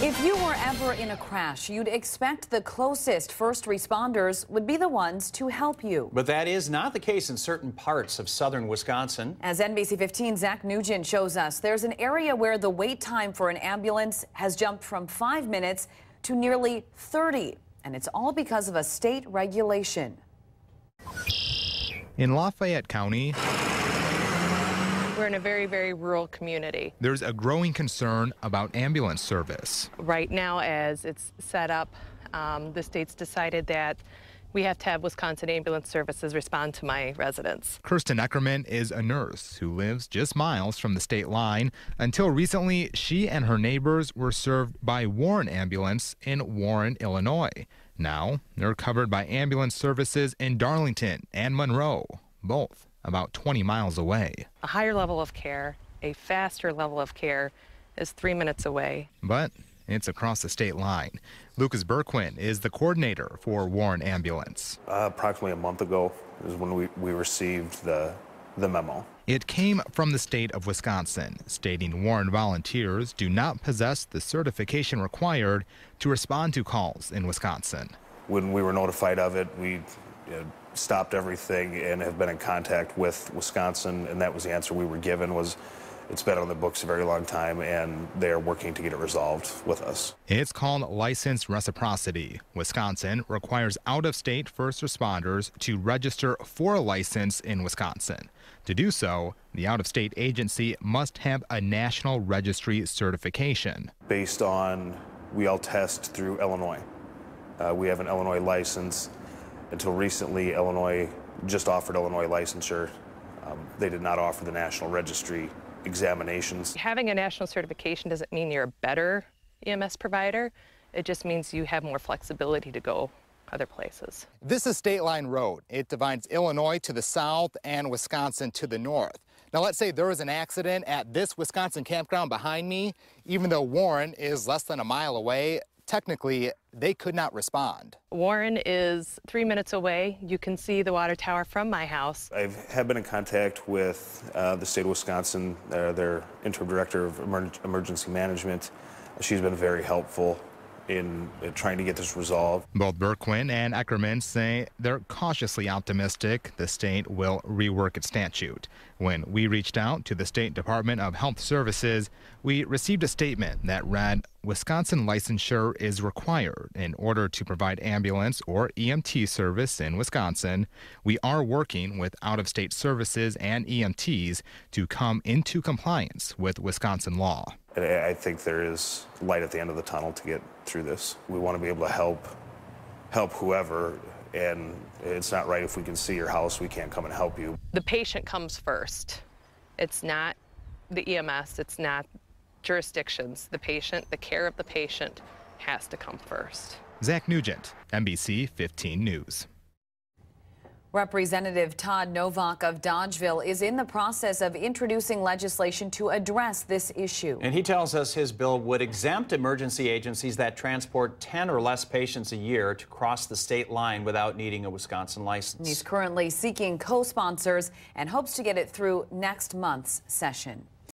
If you were ever in a crash, you'd expect the closest first responders would be the ones to help you. But that is not the case in certain parts of southern Wisconsin. As NBC 15's Zach Nugent shows us, there's an area where the wait time for an ambulance has jumped from 5 minutes to nearly 30. And it's all because of a state regulation. In Lafayette County, we're in a very, very rural community. There's a growing concern about ambulance service. Right now, as it's set up, the state's decided that we have to have Wisconsin Ambulance Services respond to my residents. Kirsten Eckerman is a nurse who lives just miles from the state line. Until recently, she and her neighbors were served by Warren Ambulance in Warren, Illinois. Now, they're covered by ambulance services in Darlington and Monroe, both about 20 miles away. A higher level of care, a faster level of care is 3 minutes away. But it's across the state line. Lucas Burquin is the coordinator for Warren Ambulance. Approximately a month ago is when we received the memo. It came from the state of Wisconsin, stating Warren volunteers do not possess the certification required to respond to calls in Wisconsin. When we were notified of it, we stopped everything and have been in contact with Wisconsin, and that was the answer we were given, was it's been on the books a very long time and they are working to get it resolved with us. It's called license reciprocity. Wisconsin requires out-of-state first responders to register for a license in Wisconsin. To do so, the out-of-state agency must have a national registry certification. Based on, we all test through Illinois. We have an Illinois license. Until recently, Illinois just offered Illinois licensure. They did not offer the national registry examinations. Having a national certification doesn't mean you're a better EMS provider. It just means you have more flexibility to go other places. This is Stateline Road. It divides Illinois to the south and Wisconsin to the north. Now, let's say there was an accident at this Wisconsin campground behind me. Even though Warren is less than a mile away, technically, they could not respond. Warren is 3 minutes away. You can see the water tower from my house. I have been in contact with the state of Wisconsin, their interim director of emergency management. She's been very helpful in trying to get this resolved. Both Burquin and Eckerman say they're cautiously optimistic the state will rework its statute. When we reached out to the State Department of Health Services, we received a statement that read, Wisconsin licensure is required in order to provide ambulance or EMT service in Wisconsin. We are working with out-of-state services and EMTs to come into compliance with Wisconsin law. I think there is light at the end of the tunnel to get through this. We want to be able to help whoever, and it's not right if we can see your house, we can't come and help you. The patient comes first. It's not the EMS, it's not jurisdictions. The patient, the care of the patient has to come first. Zach Nugent, NBC 15 News. Representative Todd Novak of Dodgeville is in the process of introducing legislation to address this issue. And he tells us his bill would exempt emergency agencies that transport 10 or less patients a year to cross the state line without needing a Wisconsin license. He's currently seeking co-sponsors and hopes to get it through next month's session.